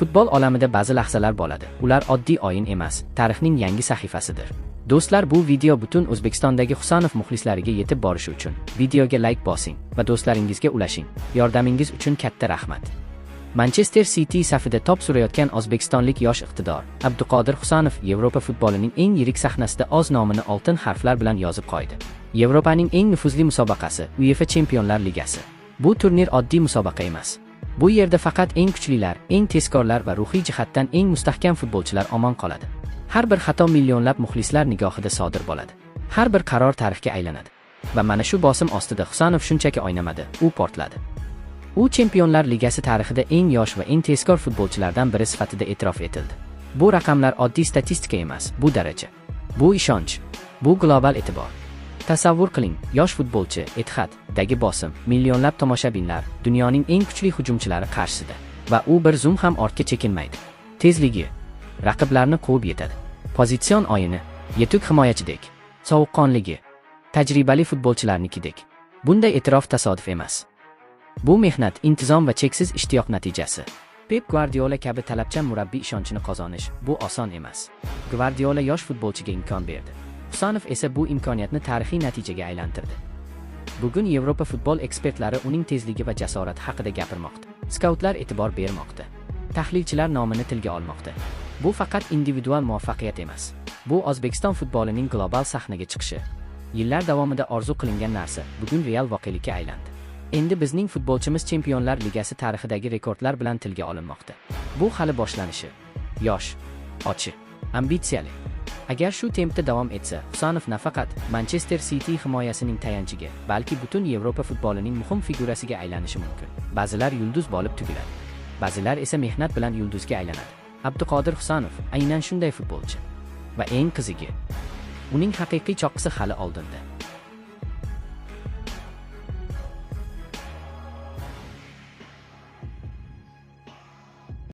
Futbol olamida ba'zi lahzalar bo'ladi. Ular oddiy o'yin emas, tarixning yangi sahifasidir. Do'stlar, bu video butun O'zbekistondagi Husanov muxlislariga yetib borishi uchun videoga like bosing va do'stlaringizga ulashing. Yordamingiz uchun katta rahmat. Manchester City safida top surayotgan o'zbekistonlik yosh iqtidor Abduqodir Husanov Yevropa futbolining eng yirik sahnasida o'z nomini oltin harflar bilan yozib qo'ydi. Yevropaning eng nufuzli musobaqasi UEFA Chempionlar Ligasi. Bu turnir oddiy musobaqa emas. Bu yerda faqat eng kuchlilar, eng tezkorlar va ruhiy jihatdan eng mustahkam futbolchilar omon qoladi. Har bir xato millionlab muxlislar nigohida sodir bo'ladi. Har bir qaror tarixga aylanadi. Va mana shu bosim ostida Husanov shunchaki o'ynamadi, u portladi. U Chempionlar Ligasi tarixida eng yosh va eng tezkor futbolchilardan biri sifatida e'tirof etildi. Bu raqamlar oddiy statistika emas, bu daraja. Bu ishonch, bu global e'tibor. Tasavvur qiling, yosh futbolchi Etihad-dagi bosim, millionlab tomoshabinlar, dunyoning eng kuchli hujumchilari qarshisida va u bir zum ham ortga chekinmaydi. Tezligi, raqiblarni quvib yetadi. Pozitsion o'yini, yetuk himoyachidek, sovuqqonligi, tajribali futbolchilarnikidek. Bunday e'tirof tasodif emas. Bu mehnat, intizom va cheksiz ishtiyoq natijasi. Pep Guardiola kabi talabchan murabbiy ishonchini qozonish bu oson emas. Guardiola yosh futbolchiga imkon berdi. Husanov esa bu imkoniyatni tarixiy natijaga aylantirdi. Bugun Yevropa futbol ekspertlari uning tezligi va jasorati haqida gapirmoqda. Skautlar e'tibor bermoqda. Tahlilchilar nomini tilga olmoqda. Bu faqat individual muvaffaqiyat emas. Bu O'zbekiston futbolining global sahnaga chiqishi. Yillar davomida orzu qilingan narsa bugun real voqelikka aylandi. Endi bizning futbolchimiz Chempionlar Ligasi tarixidagi rekordlar bilan tilga olinmoqda. Bu hali boshlanishi. Yosh, ochiq, ambitsiyali. Agar shu tempda davom etsa, Husanov nafaqat Manchester City himoyasining tayanchiga, balki butun Yevropa futbolining muhim figurasiga aylanishi mumkin. Ba'zilar yulduz bo'lib tugiladi, ba'zilar esa mehnat bilan yulduzga aylanadi. Abduqodir Husanov aynan shunday futbolchi. Va eng qizigi, uning haqiqiy choqqisi hali oldinda.